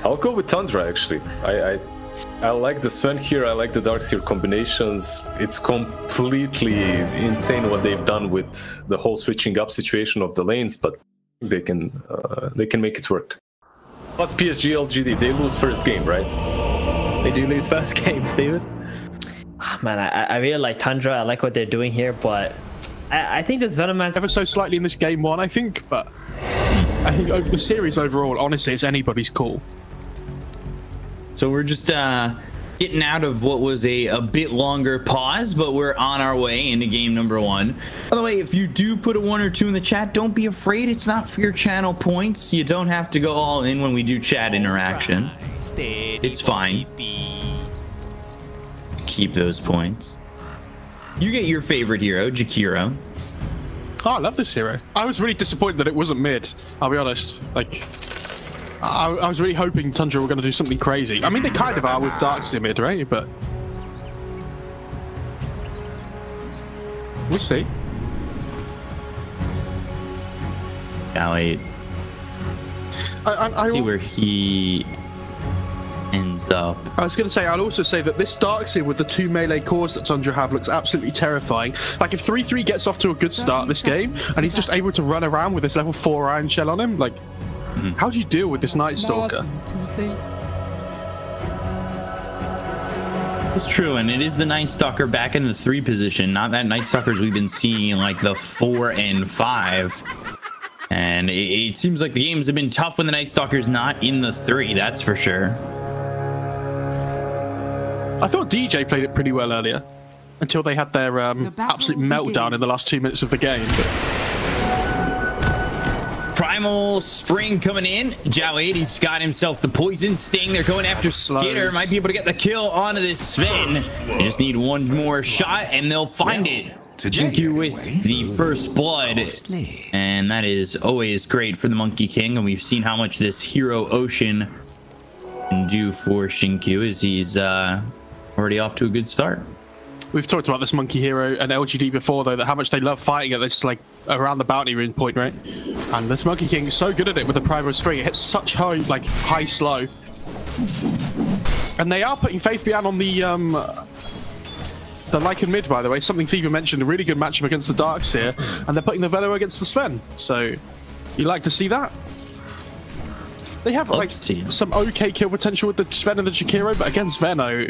I'll go with Tundra actually. I like the Sven here, I like the Darkseer combinations. It's completely insane what they've done with the whole switching up situation of the lanes, but they can make it work. Plus PSG.LGD, they lose first game, right? They do lose first game, Steven. Man, I really like Tundra. I like what they're doing here, but I think this Venomancer ever so slightly in this game one, I think, but I think over the series overall, honestly, it's anybody's call. So we're just getting out of what was a bit longer pause, but we're on our way into game number 1. By the way, if you do put a 1 or 2 in the chat, don't be afraid. It's not for your channel points. You don't have to go all in when we do chat interaction. It's fine. Keep those points. You get your favorite hero, Jakiro. Oh, I love this hero. I was really disappointed that it wasn't mid, I'll be honest. Like, I was really hoping Tundra were going to do something crazy. I mean, they kind of are with Darkseer mid, right? But we'll see. xiao8. I see where he ends up. I was going to say, I'll also say that this Darkseer with the 2 melee cores that Tundra have looks absolutely terrifying. Like, if 3-3 gets off to a good start this game, and he's just able to run around with this level 4 Iron Shell on him, like, how do you deal with this Night Stalker? It's true, and it is the Night Stalker back in the 3 position, not that Night Stalkers we've been seeing in like the 4 and 5. And it seems like the games have been tough when the Night Stalker's not in the 3, that's for sure. I thought DJ played it pretty well earlier, until they had their absolute meltdown in the last 2 minutes of the game. Primal Spring coming in. xiao8, he's got himself the Poison Sting. They're going after Skitter. Might be able to get the kill onto this Sven. They just need one more shot, and they'll find it. Jinkyu with the first blood. And that is always great for the Monkey King. And we've seen how much this Hero Ocean can do for Jinkyu as he's already off to a good start. We've talked about this Monkey Hero and LGD before, though, that how much they love fighting at this, like, around the bounty rune point, right? And this Monkey King is so good at it with the Primal String. It hits such high, like, high slow. And they are putting Faith Bian on the Lycan mid, by the way. Something Fever mentioned, a really good matchup against the Darkseer. And they're putting the Velo against the Sven. So, you like to see that? They have, like, some okay kill potential with the Sven and the Jakiro, but against Veno,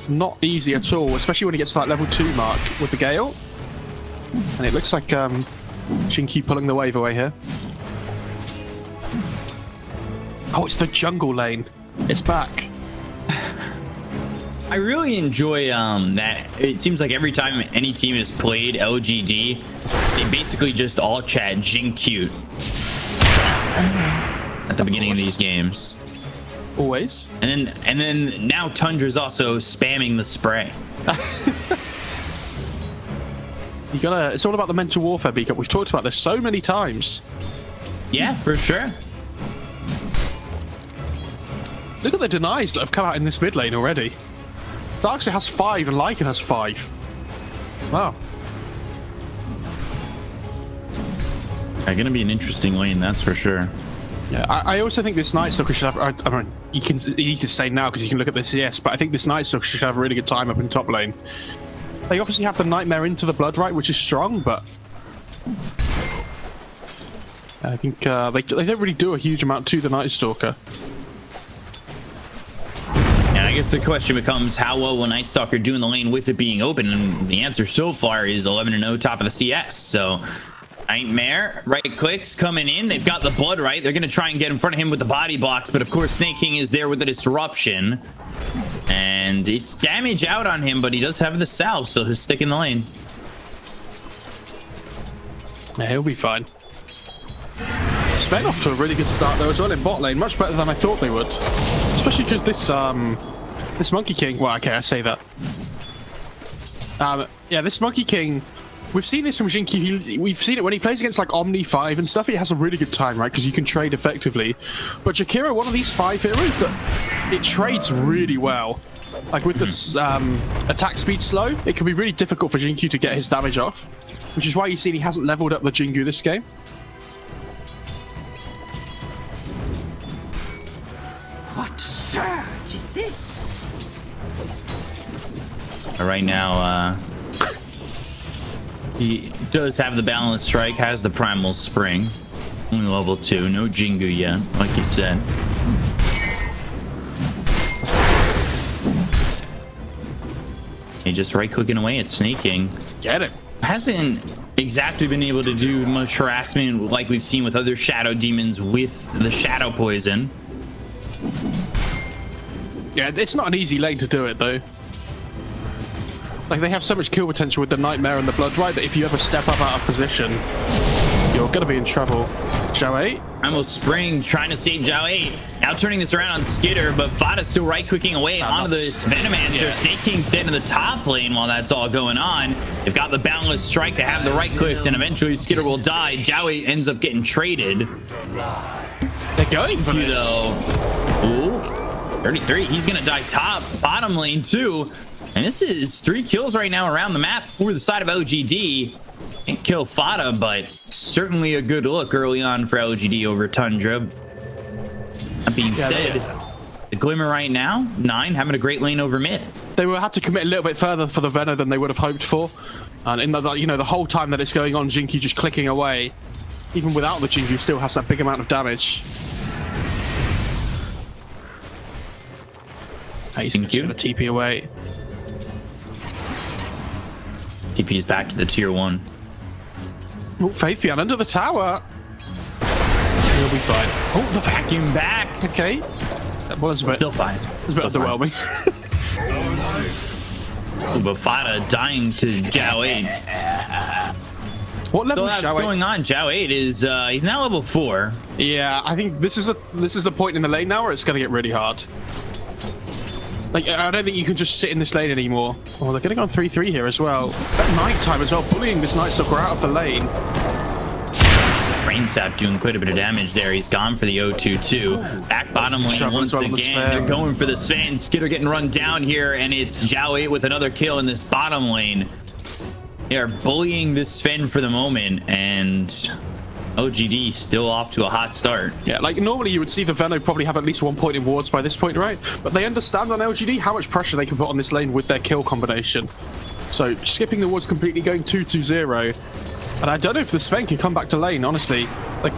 not easy at all, especially when he gets to that level 2 mark with the Gale. And it looks like Jinkyu pulling the wave away here. Oh, it's the jungle lane. It's back. I really enjoy that. It seems like every time any team has played LGD, they basically just all chat Jinkyu at the beginning of these games. Always. And then now Tundra's also spamming the spray. You gotta. It's all about the mental warfare, Beacon. We've talked about this so many times. Yeah, for sure. Look at the denies that have come out in this mid lane already. Darkseer has 5 and Lycan has 5. Wow. Yeah, gonna be an interesting lane, that's for sure. Yeah, I also think this Night Stalker should have. I mean, you can say now because you can look at the CS, but I think this Night Stalker should have a really good time up in top lane. They obviously have the Nightmare into the Blood, right, which is strong, but I think they don't really do a huge amount to the Night Stalker. And I guess the question becomes, how well will Night Stalker do in the lane with it being open? And the answer so far is 11-0 top of the CS. So Nightmare, right clicks coming in. They've got the blood right. They're going to try and get in front of him with the body blocks. But of course, Snake King is there with the disruption. And it's damage out on him, but he does have the salve, so he'll stick in the lane. Yeah, he'll be fine. Sven off to a really good start though as well in bot lane. Much better than I thought they would. Especially because this Monkey King... Well, okay, I say that. Yeah, this Monkey King... We've seen this from Jinkyu. We've seen it when he plays against like Omni 5 and stuff. He has a really good time, right? Because you can trade effectively. But Jakiro, one of these 5 heroes that it trades really well. Like with this attack speed slow, it can be really difficult for Jinkyu to get his damage off. Which is why you've seen he hasn't leveled up the Jingu this game. What surge is this? Right now, he does have the balance strike, has the primal spring. Only level 2, no Jingu yet, like you said. He just right clicking away at snaking. Get it. Hasn't exactly been able to do much harassment like we've seen with other shadow demons with the shadow poison. Yeah, it's not an easy lane to do it though. Like, they have so much kill potential with the Nightmare and the Blood Right that if you ever step up out of position, you're gonna be in trouble. xiao8? Almost spring trying to save xiao8. Now turning this around on Skitter, but Fada's still right clicking away onto this Venomancer. Yeah. Snake King's dead in the top lane while that's all going on. They've got the boundless strike to have the right clicks, and eventually Skitter will die. xiao8 ends up getting traded. They're going for this. Ooh, 33. He's gonna die top, bottom lane too. And this is 3 kills right now around the map for the side of LGD. Can't kill Fada, but certainly a good look early on for LGD over Tundra. That being said, the Glimmer right now, 9, having a great lane over mid. They will have to commit a little bit further for the Veno than they would have hoped for. And in the, you know, the whole time that it's going on, Jinky just clicking away. Even without the Jinky, still has that big amount of damage. He's going to TP away. TP's back to the tier 1. Oh, Faith under the tower. He'll be fine. Oh, the vacuum back. Okay. Well, it's a bit, still fine. It's a bit underwhelming. Ooh, but Fada dying to xiao8. What level is xiao8? Going on? xiao8 is he's now level 4. Yeah, I think this is the point in the lane now where it's going to get really hard. Like, I don't think you can just sit in this lane anymore. Oh, they're getting on 3-3 here as well. At night time as well, bullying this Night Stalker out of the lane. Brain Sap doing quite a bit of damage there. He's gone for the 0-2-2. Back bottom lane once again. They're going for the Sven. Skitter getting run down here, and it's xiao8 with another kill in this bottom lane. They are bullying this Sven for the moment, and OGD still off to a hot start. Yeah, like normally you would see the Veno probably have at least 1 point in wards by this point, right? But they understand on LGD how much pressure they can put on this lane with their kill combination. So skipping the wards completely, going 2-2-0. And I don't know if the Sven can come back to lane, honestly. Like,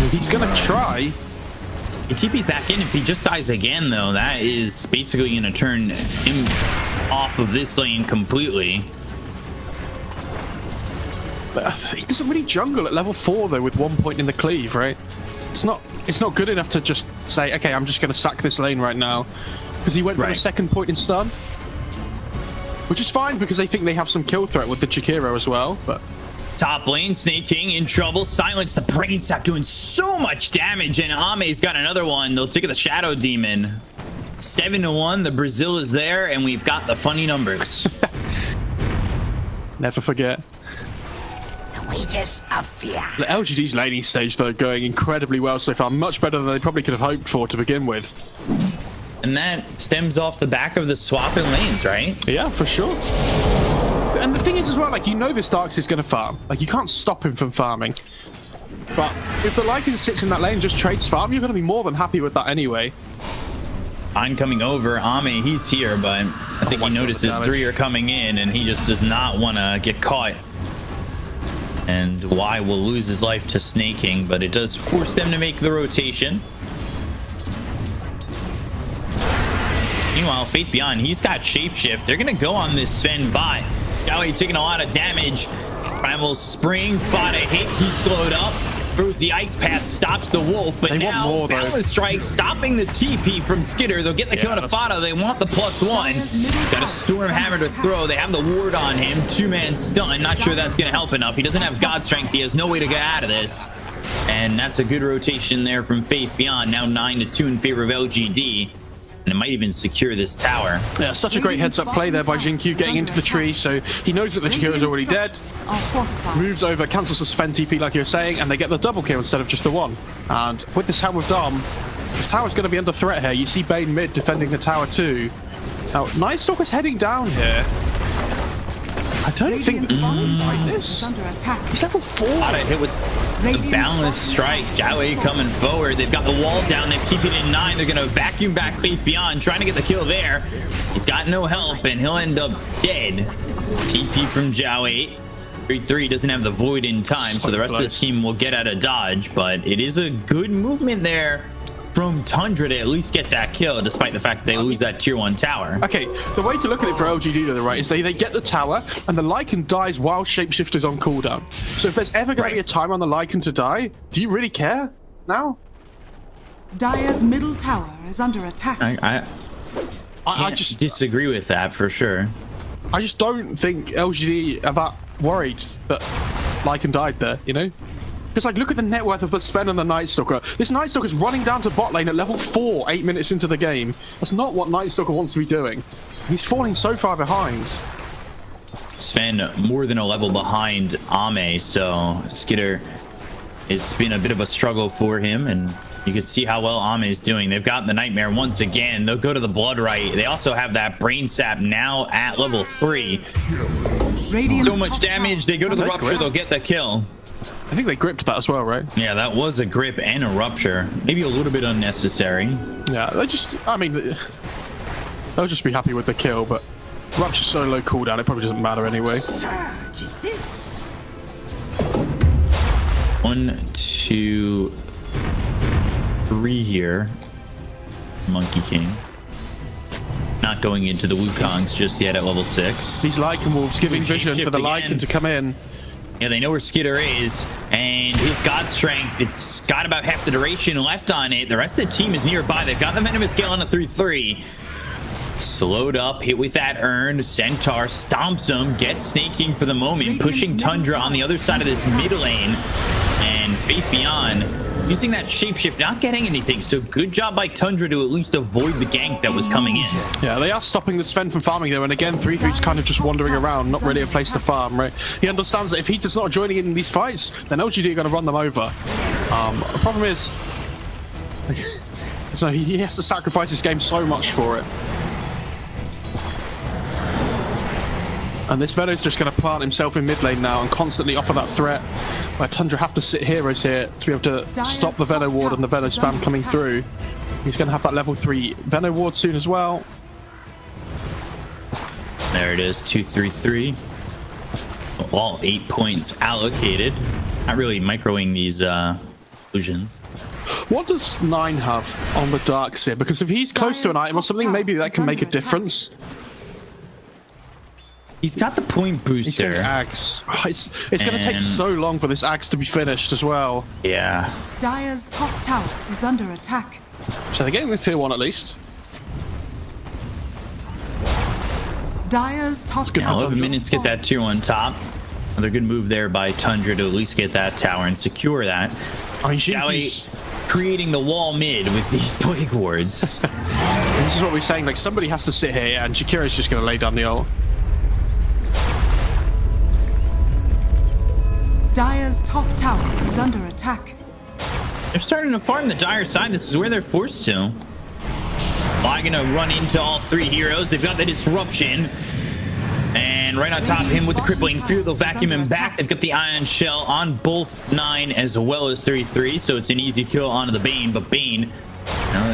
he's gonna try. He TP's back in. If he just dies again, though, that is basically gonna turn him off of this lane completely. But he doesn't really jungle at level 4 though with 1 point in the cleave, right? It's not good enough to just say, okay, I'm just going to sack this lane right now, because he went for a 2nd point in stun, which is fine because they think they have some kill threat with the Chikiro as well. But top lane, Snake King in trouble. Silence the Brain Sap doing so much damage, and Ame's got another one. They'll take the Shadow Demon. 7-1. The Brazil is there, and we've got the funny numbers. Never forget. Wages of fear. The LGD's laning stage, though, going incredibly well so far. Much better than they probably could have hoped for to begin with. And that stems off the back of the swapping lanes, right? Yeah, for sure. And the thing is as well, like, you know this Darks is going to farm. Like, you can't stop him from farming. But if the Lycan sits in that lane and just trades farm, you're going to be more than happy with that anyway. I'm coming over. Ame, he's here, but I think he notices 3 are coming in, and he just does not want to get caught. And Y will lose his life to snaking, but it does force them to make the rotation. Meanwhile, Faith Beyond, he's got Shapeshift. They're going to go on this Sven bot. xiao8 taking a lot of damage. Primal Spring, fought a hit. He's slowed up. Throws the Ice Path, stops the Wolf, but now Balance Strike stopping the TP from Skitter. They'll get the kill to Fada. They want the +1. Got a Storm Hammer to throw. They have the ward on him. 2-man stun. Not sure that's going to help enough. He doesn't have God Strength. He has no way to get out of this. And that's a good rotation there from Faith Beyond. Now 9-2 in favor of LGD. And it might even secure this tower. Yeah, such a great heads-up play there by Jinkyu, getting into the tree, so he knows that the Chikiro is already dead. Moves over, cancels the Sven TP like you were saying, and they get the double kill instead of just the 1. And with this Helm of Dom, this tower's going to be under threat here. You see Bane mid defending the tower too. Now, Night Stalker's heading down here. I I don't think like this. He's level 4. Got it hit with the balanced strike. xiao8 coming forward. They've got the wall down. They've keeping it in 9. They're going to vacuum back Faith Beyond, trying to get the kill there. He's got no help, and he'll end up dead. TP from xiao8. 3-3 doesn't have the void in time, so the rest of the team will get out of dodge, but it is a good movement there from Tundra to at least get that kill, despite the fact they lose that tier 1 tower. Okay, the way to look at it for LGD though, right, is they get the tower and the Lycan dies while Shapeshifter's on cooldown. So if there's ever going to be a time on the Lycan to die, do you really care now? Dire's middle tower is under attack. I just disagree with that for sure. I just don't think LGD are that worried that Lycan died there, you know? Because, like, look at the net worth of the Sven and the Night Stalker. This Night Stalker's running down to bot lane at level 4, 8 minutes into the game. That's not what Night Stalker wants to be doing. He's falling so far behind. Sven more than a level behind Ame, so Skitter, it's been a bit of a struggle for him, and you can see how well Ame is doing. They've got the Nightmare once again. They'll go to the Blood Right. They also have that Brain Sap now at level 3. So much damage. They go to the Rupture. They'll get the kill. I think they gripped that as well, right? Yeah, that was a grip and a Rupture. Maybe a little bit unnecessary. Yeah, they just, I mean, they'll just be happy with the kill, but Rupture's so low cooldown, it probably doesn't matter anyway. Surge is this? 1, 2, 3 here. Monkey King. Not going into the Wukongs just yet at level 6. These Lycan Wolves giving vision for the Lycan to come in. Yeah, they know where Skitter is, and his God Strength, it's got about half the duration left on it. The rest of the team is nearby. They've got the Venomous Gale on a 3-3. Slowed up, hit with that Urn. Centaur stomps him, gets snaking for the moment, pushing Tundra on the other side of this mid lane. And Faith Beyond using that shapeshift, not getting anything. So good job by Tundra to at least avoid the gank that was coming in. Yeah, they are stopping the Sven from farming though, and again 3-3's kind of just wandering around, not really a place to farm, right? He understands that if he's just not joining in these fights, then LGD are going to run them over. The problem is, so he has to sacrifice his game so much for it. And this Veno's just going to plant himself in mid lane now and constantly offer that threat. Where Tundra have to sit heroes here to be able to stop the Veno ward and the Veno spam coming through. He's going to have that level 3 Veno ward soon as well. There it is, 2-3-3. All 8 points allocated. Not really microing these illusions. What does 9 have on the Dark Seer? Because if he's close to an item or something, maybe that can make a difference. He's got the point booster. He's Axe. It's going to take so long for this Axe to be finished as well. Yeah. Dire's top tower is under attack. So they're getting the tier 1 at least. Dire's top tower. 11 minutes get that tier 1 top. Another good move there by Tundra to at least get that tower and secure that. xiao8 creating the wall mid with these plague wards. This is what we're saying. Like, somebody has to sit here, and Shakira's just going to lay down the ult. Dire's top tower is under attack. They're starting to farm the Dire side. This is where they're forced to. Why gonna run into all 3 heroes? They've got the disruption. And right on top of him with the crippling fear, they'll vacuum him back. They've got the Ion Shell on both 9 as well as 3-3. So it's an easy kill onto the Bane. But Bane,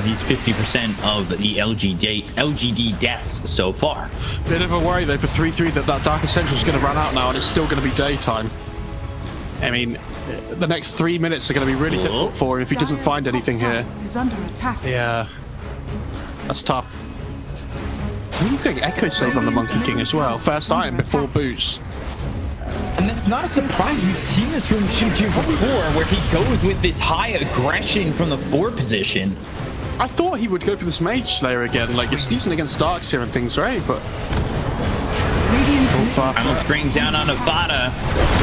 he's 50% of the LGD deaths so far. Bit of a worry though for 3-3 that Dark Essential is going to run out now, and it's still going to be daytime. I mean, the next 3 minutes are going to be really difficult for him if he doesn't find anything here. Is under attack. Yeah, that's tough. I think he's going Echo Save on the Monkey King as well. First item before boots. And that's not a surprise. We've seen this from Xiao8 before, where he goes with this high aggression from the 4 position. I thought he would go for this Mage Slayer again. Like, it's decent against Darks here and things, right? But Almost bring down on Avada.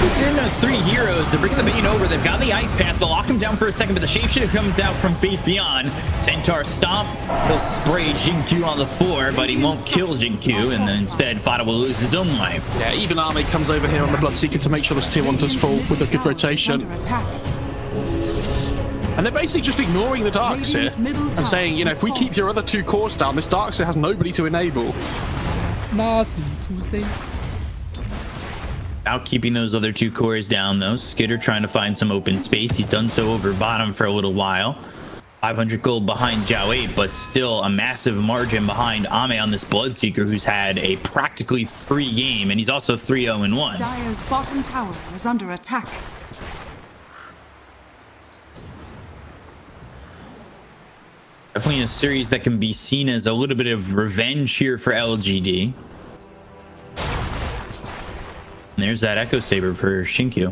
This is in 3 heroes. They're bringing the Bane over. They've got the Ice Path. They'll lock him down for a second, but the Shapeshifter comes out from Faith Beyond. Centaur Stomp. He'll spray Jin-Q on the 4, but he won't kill Jin-Q, and then instead Avada will lose his own life. Yeah, even Army comes over here on the Bloodseeker to make sure this tier 1 does fall with a good rotation. And they're basically just ignoring the Darks here and saying, you know, if we keep your other 2 cores down, this Darks here has nobody to enable. Nothing to say. Out keeping those other 2 cores down, though. Skitter trying to find some open space. He's done so over bottom for a little while. 500 gold behind xiao8, but still a massive margin behind Ame on this Bloodseeker, who's had a practically free game, and he's also 3-0-1. Dire's bottom tower is under attack. Definitely a series that can be seen as a little bit of revenge here for LGD. And there's that Echo Saber for Shinkyu.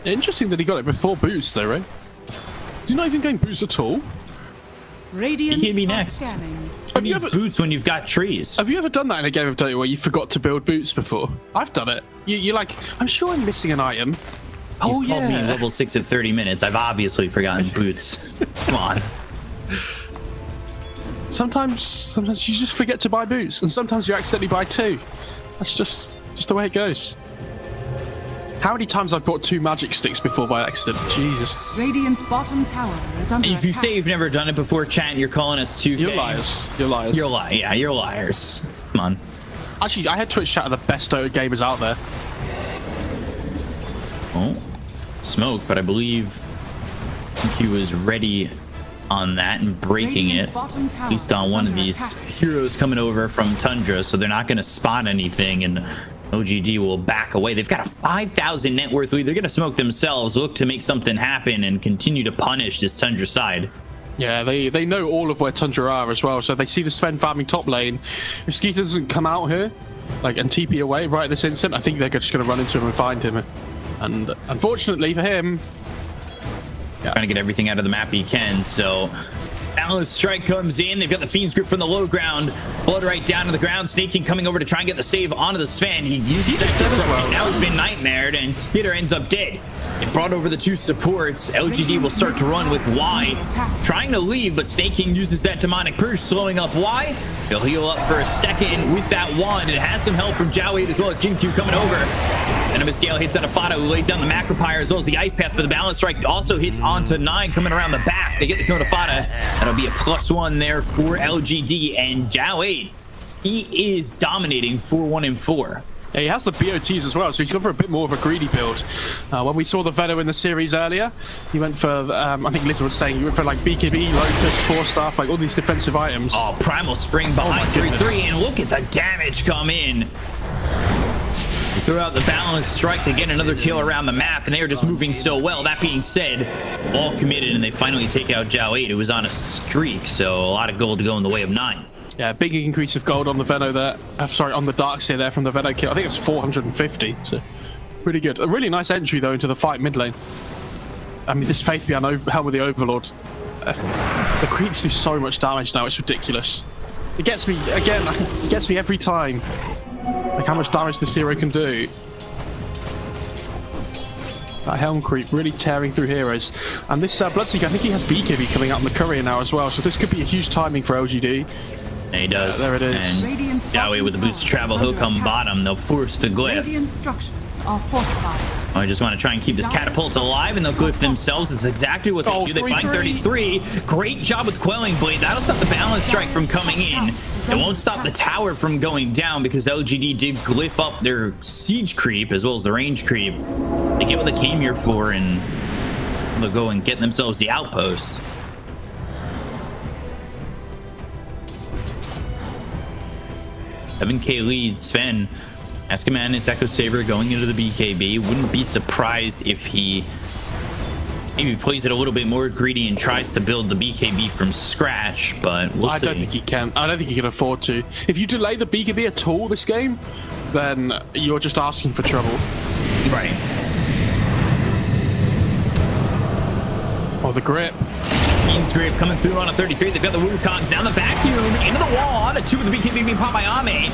Interesting that he got it before boost, though, right? Is he not even going boost at all? Radiant He can be next. Have you ever boots when you've got trees? Have you ever done that in a game of Dota where you forgot to build boots before? I've done it. You're like, I'm sure I'm missing an item. You've called me level 6 at 30 minutes. I've obviously forgotten boots. Come on. Sometimes you just forget to buy boots, and sometimes you accidentally buy 2. That's just the way it goes. How many times I've bought 2 magic sticks before by accident? Jesus. Radiant's bottom tower is under If you attack. say you've never done it before, chat, you're calling us 2K. You're liars. You're liars. Yeah, you're liars. Come on. Actually, I had Twitch chat are the best Dota gamers out there. Oh, smoke, but I believe he was ready on that and breaking it. At least on one of these heroes coming over from Tundra, so they're not going to spot anything, and OGD will back away. They've got a 5,000 net worth lead. They're going to smoke themselves, look to make something happen, and continue to punish this Tundra side. Yeah, they know all of where Tundra are as well, so they see the Sven farming top lane. If Skeeter doesn't come out here, like, and TP away right at this instant, I think they're just going to run into him and find him. And unfortunately for him, trying to get everything out of the map he can, so Balance Strike comes in. They've got the Fiend's Grip from the low ground. Blood right down to the ground. Snake King coming over to try and get the save onto the Sven. He uses that dead as well. Now he's been nightmared, and Skitter ends up dead. It brought over the 2 supports. LGD will start to run with Y. Trying to leave, but Snake King uses that Demonic Purge, slowing up Y. He'll heal up for a second with that wand. It has some help from xiao8 as well as Jinkyu coming over. Venomous Gale hits on Afada, who lays down the Macro Pyre as well as the Ice Path, but the Balance Strike also hits onto 9 coming around the back. They get the kill on Afada. That'll be a +1 there for LGD, and xiao8, he is dominating 4-1 and 4. Yeah, he has the BOTs as well, so he's gone for a bit more of a greedy build. When we saw the Veno in the series earlier, he went for, I think Liz was saying, he went for like BKB, Lotus, 4-staff, like all these defensive items. Oh, Primal Spring behind 3-3, and look at the damage come in. They throw out the Balance Strike to get another kill around the map, and they are just moving so well. That being said, all committed, and they finally take out xiao8, who was on a streak, so a lot of gold to go in the way of 9. Yeah, big increase of gold on the Veno there. Sorry, on the Darkseer there from the Veno kill. I think it's 450, so pretty good. A really nice entry, though, into the fight mid lane. I mean, this Faith Beyond Helm with the Overlord. The creeps do so much damage now, it's ridiculous. It gets me, again, it gets me every time. Like how much damage this hero can do. That Helm creep really tearing through heroes. And this Bloodseeker, I think he has BKB coming out in the courier now as well, so this could be a huge timing for LGD. And he does. Yeah, there it is. And xiao8 with the boots to travel, he'll come bottom. They'll force the glyph. Radiant structures are fortified. I just want to try and keep this catapult alive, and they'll glyph themselves. It's exactly what they do. They find 33. Great job with Quelling Blade. That'll stop the Balance Strike from coming in. It won't stop the tower from going down because LGD did glyph up their siege creep as well as the range creep. They get what they came here for, and they'll go and get themselves the outpost. $7K lead. Sven, Escaman is Echo Saber going into the BKB. Wouldn't be surprised if he maybe plays it a little bit more greedy and tries to build the BKB from scratch, but we'll see. I don't think he can. I don't think he can afford to. If you delay the BKB at all this game, then you're just asking for trouble. Right. Oh, the grip. Fiend's Grip coming through on a 33. They've got the Wukongs down the vacuum into the wall. On a 2 with the BKB being popped by Ame.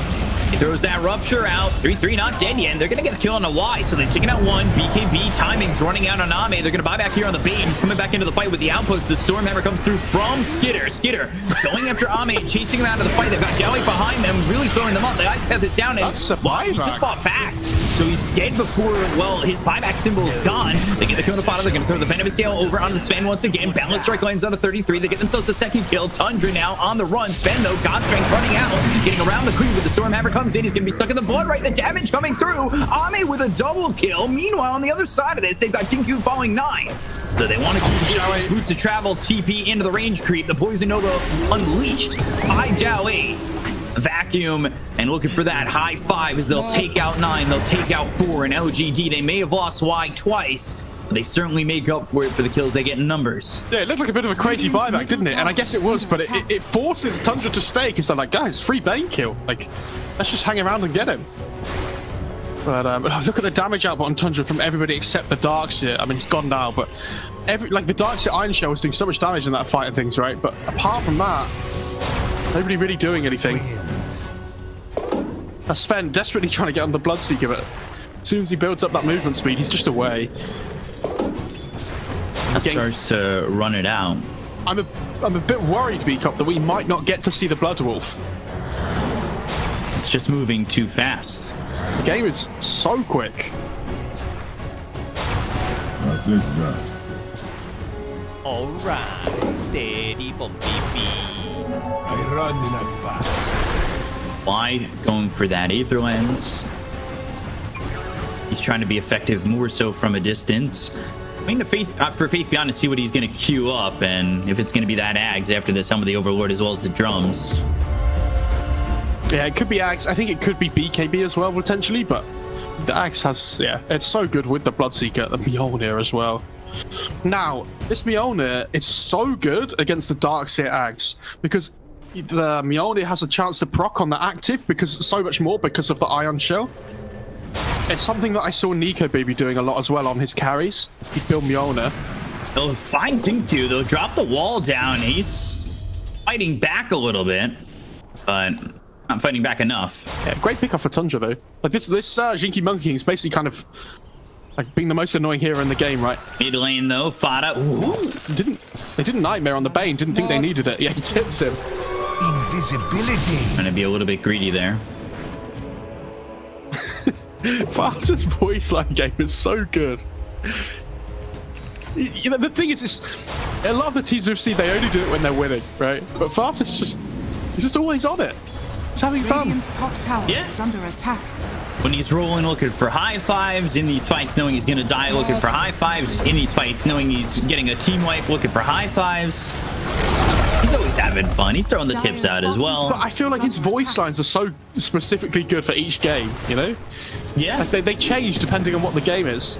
He throws that Rupture out. 3-3 not dead yet. They're going to get a kill on a Y. So they're taking out 1. BKB timing's running out on Ame. They're going to buy back here on the bait. He's coming back into the fight with the outpost. The Stormhammer comes through from Skitter. Skitter going after Ame, chasing him out of the fight. They've got xiao8 behind them, really throwing them up. The Ice Path is down. That's Survivor. He just fought back. So he's dead before, well, his buyback symbol is gone. They get the kill on the bottom. They're going to throw the Venom Scale over onto the Sven once again. Balance Strike lands on a 33. They get themselves a second kill. Tundra now on the run. Sven, though, God Strength running out. Getting around the crew, but the Stormhammer comes in. He's going to be stuck in the blood, right? The damage coming through. Ame with a double kill. Meanwhile, on the other side of this, they've got Jinku falling 9. So they want to keep Boots of Travel TP into the range creep. The Poison Nova unleashed by xiao8. Vacuum and looking for that high 5 as they'll take out 9. They'll take out 4 in LGD. They may have lost Y twice, but they certainly make up for it for the kills they get in numbers. Yeah, it looked like a bit of a crazy buyback, didn't it? And I guess it was, but it forces Tundra to stay because they're like, guys, free Bane kill. Like, let's just hang around and get him. But look at the damage output on Tundra from everybody except the Darkseer. I mean, it's gone now, but the Darkseer Iron Shell was doing so much damage in that fight and things, right? But apart from that, nobody really doing anything. Sven desperately trying to get on the Bloodseeker, but as soon as he builds up that movement speed, he's just away. That starts to run it out. I'm a bit worried, B-Cop, that we might not get to see the Blood Wolf. It's just moving too fast. The game is so quick. I'll take that. Alright, steady bumpy feet. I run in a fast. Wide going for that Aether Lens. He's trying to be effective more so from a distance. I mean, for Faith Beyond to see what he's going to queue up, and if it's going to be that Ags after this, some of the Overlord as well as the drums. Yeah, it could be Ags. I think it could be BKB as well, potentially, but the Ags has, yeah, it's so good with the Bloodseeker, the Mjolnir as well. Now, this Mjolnir is so good against the Darkseer Ags, because the Mjolnir has a chance to proc on the active, because so much more because of the Ion Shell. It's something that I saw Nico Baby doing a lot as well on his carries. He'd build Mjolnir. They'll find Jinku, they'll drop the wall down. He's fighting back a little bit, but not fighting back enough. Yeah, great pickup for Tundra though. Like this Jinky Monkey is basically kind of like being the most annoying hero in the game, right? Mid lane though, Fada. They didn't Nightmare on the Bane, didn't think they needed it. Yeah, he tips him. Invisibility. Trying to be a little bit greedy there. Fastest voice line game is so good. You know, the thing is, a lot of the teams we've seen, they only do it when they're winning, right? But Fastest he's just always on it. He's having fun. Radiant's top tower is under attack. When he's rolling, looking for high 5s in these fights, knowing he's going to die, looking for high 5s in these fights, knowing he's getting a team wipe, looking for high 5s. He's always having fun. He's throwing the tips out as well. But I feel like his voice lines are so specifically good for each game, you know? Yeah. Like they change depending on what the game is.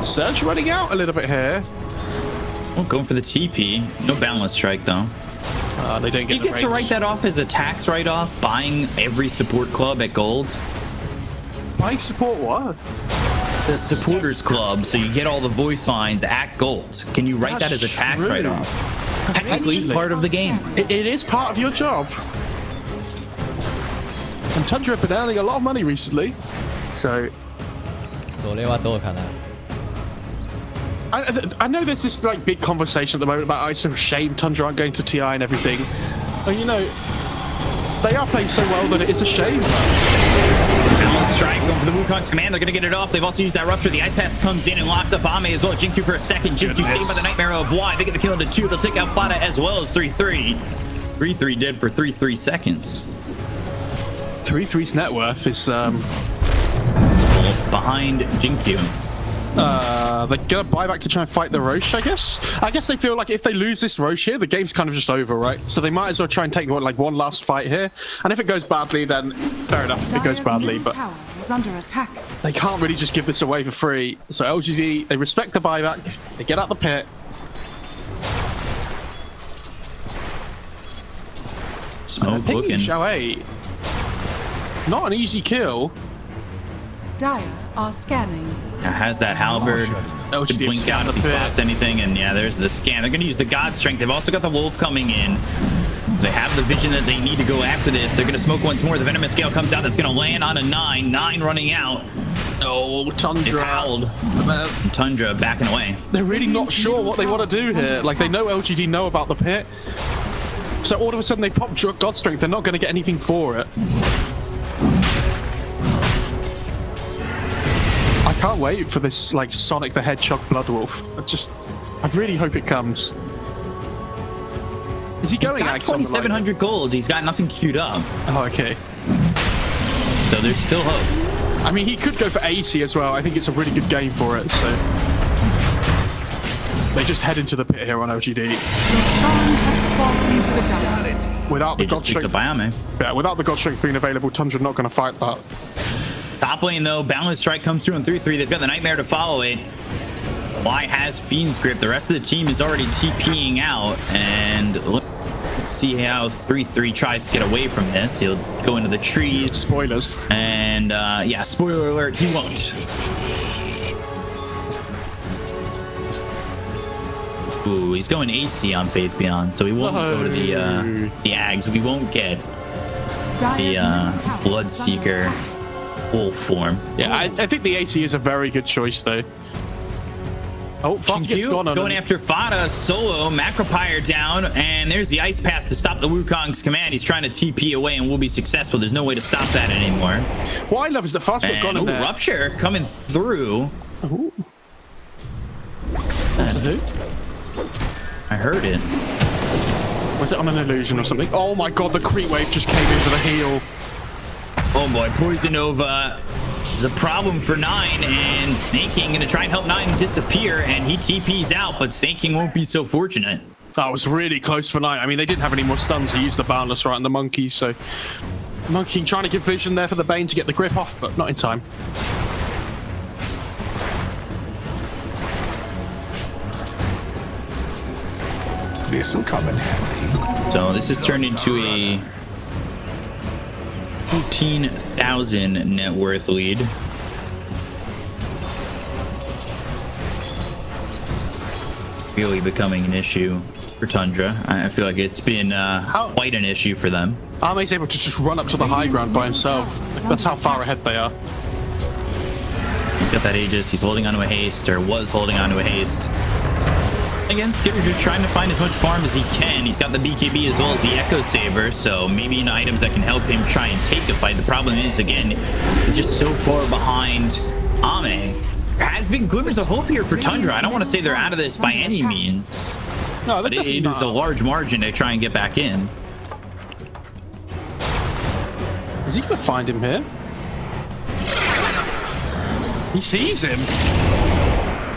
Surge running out a little bit here. Well, going for the TP. No balance strike, though. They don't get You get to write that off as a tax write-off, buying every support club at gold. Buying support what? The supporters club, so you get all the voice lines at gold. Can you write that as a tax write-off? Technically part of the game. It is part of your job. And Tundra have been earning a lot of money recently, so... I know there's this like big conversation at the moment about, oh, it's a shame Tundra aren't going to TI and everything. And you know, they are playing so well that it is a shame. Balance strike going for the Wukong's command. They're going to get it off. They've also used that rupture. The Ice Path comes in and locks up Ame as well. Jinku for a second. Jinku saved by the Nightmare of Y. They get the kill into 2. They'll take out Fada as well as 3-3. 3-3 dead for 3-3 seconds. 3-3's net worth is behind Jinku. They're gonna buy back to try and fight the Roche, I guess. I guess they feel like if they lose this Roche here, the game's kind of just over, right? So they might as well try and take one last fight here. And if it goes badly, then fair enough, it goes badly. But is under attack. They can't really just give this away for free. So LGD, they respect the buyback. They get out the pit. Smoke looking. xiao8. Not an easy kill. Dire are scanning. Has that halberd to blink out if he spots anything, and yeah, there's the scan. They're going to use the God Strength. They've also got the Wolf coming in. They have the vision that they need to go after this. They're going to smoke once more. The Venomous Scale comes out. That's going to land on a 9. 9 running out. Oh, Tundra. Tundra backing away. They're really not sure what they want to do here. Like, they know LGD know about the pit. So all of a sudden they pop God Strength. They're not going to get anything for it. can't wait for this like Sonic the Hedgehog Blood Wolf. I really hope it comes. Is he going? He's got 2,700 gold. He's got nothing queued up. Oh, okay. So there's still hope. I mean, he could go for 80 as well. I think it's a really good game for it. So they just head into the pit here on OGD. Roshan has fallen into the dark. Without the God Strength, yeah, without the God Strength being available, Tundra not going to fight that. Top lane though, Boundless Strike comes through on 3-3. They've got the Nightmare to follow it. Y has Fiend's Grip. The rest of the team is already TPing out, and let's see how 3-3 tries to get away from this. He'll go into the trees. Spoilers. And yeah, spoiler alert, he won't. Ooh, he's going AC on Faith Beyond, so he won't go to the Ags. We won't get the Bloodseeker wolf form. Yeah, I think the AC is a very good choice though. Oh, Fast gets gone on going after Fada solo, Macropyre down, and there's the Ice Path to stop the Wukong's command. He's trying to TP away and will be successful. There's no way to stop that anymore. What I love is that Fast got gone in there. Rupture coming through. Ooh. What's it do? I heard it. Was it on an illusion or something? Oh my god, the creep wave just came into the heel. Oh boy, Poison Nova is a problem for 9, and Snake King gonna try and help 9 disappear, and he TP's out, but Snake King won't be so fortunate. That was really close for 9. I mean, they didn't have any more stuns. He used the Boundless right on the Monkey, so Monkey King trying to give vision there for the Bane to get the grip off, but not in time. This will come in handy. So this has turned into a 14,000 net worth lead. Really becoming an issue for Tundra. I feel like it's been quite an issue for them. Arme's able to just run up to the high ground by himself. That's how far ahead they are. He's got that Aegis. He's holding onto a haste, or was holding onto a haste. Again, Skitter's just trying to find as much farm as he can. He's got the BKB as well as the Echo Saber, so maybe in items that can help him try and take a fight. The problem is, again, he's just so far behind Ame. There has been glimmers of hope here for Tundra. I don't want to say they're out of this by any means. No, but it is a large margin to try and get back in. Is he going to find him here? He sees him.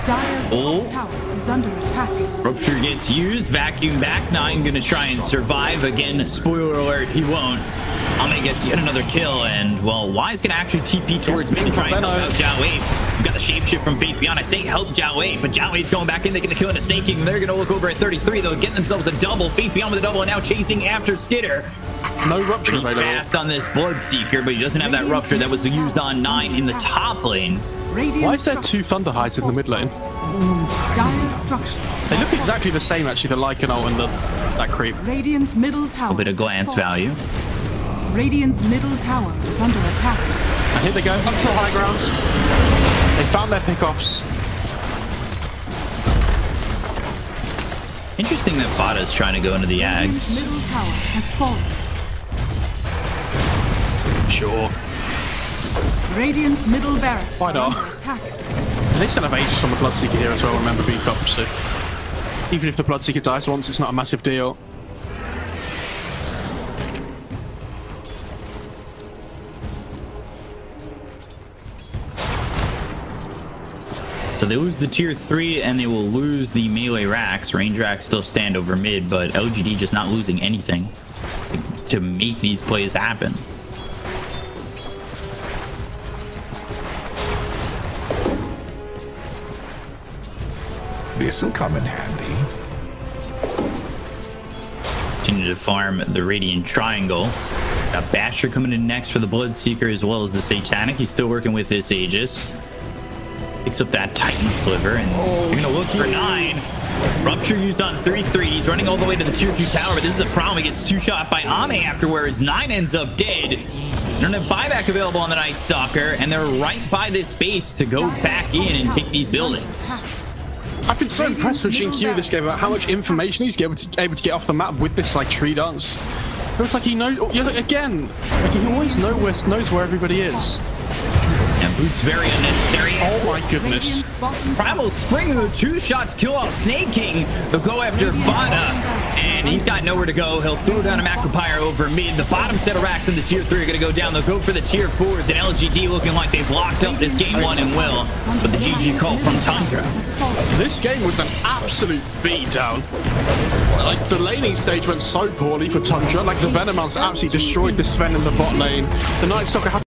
Dire's top tower is under attack. Rupture gets used. Vacuum back. 9 going to try and survive. Again, spoiler alert, he won't. Ame gets yet another kill, and, well, Y's going to actually TP towards mid and try and help out xiao8. We've got the shapeshift from Faith Beyond. I say help xiao8, but xiao8's going back in. They're going to kill into Snake King. They're going to look over at 33. They'll get themselves a double. Faith Beyond with a double, and now chasing after Skitter. No Rupture available. Fast on this Bloodseeker, but he doesn't have that Rupture that was used on 9 in the top lane. Why is there 2 Thunder Hides in the mid lane? They look exactly the same, actually, the Lycanol and that creep. Radiant's middle tower. A bit of glance value. Radiant's middle tower is under attack. And here they go, up to the high ground. They found their pickoffs. Interesting that Fada's trying to go into the Ags. Middle tower has fallen. Sure. Radiant's middle barracks. Why not? They still have Aegis on the Bloodseeker here as well, remember, B-Cop, so even if the Bloodseeker dies once, it's not a massive deal. So they lose the tier 3 and they will lose the melee racks. Range racks still stand over mid, but LGD just not losing anything to make these plays happen. This will come in handy. Continue to farm the Radiant Triangle. Got Basher coming in next for the Bloodseeker as well as the Satanic. He's still working with this Aegis. Picks up that Titan Sliver, and you're gonna look for 9. Rupture used on 3-3. He's running all the way to the tier 2 tower, but this is a problem. He gets 2-shot by Ame afterwards. 9 ends up dead. They don't have buyback available on the Night Stalker, and they're right by this base to go back in and take these buildings. I've been so impressed with Xinkyu this game about how much information he's able to get off the map with this like tree dance. It was like he knows again. Like he always knows where everybody is. And Boot's very unnecessary. Oh my goodness. Primal Spring with 2 shots kill off Snake King. They'll go after Vana, and he's got nowhere to go. He'll throw down a Macropyre over mid. The bottom set of racks in the tier 3 are going to go down. They'll go for the tier 4s, and LGD looking like they've locked up this game 1 and will. But the GG call from Tundra. This game was an absolute beatdown. Like, the laning stage went so poorly for Tundra. Like, the Venomancer absolutely destroyed the Sven in the bot lane. The Night Stalker had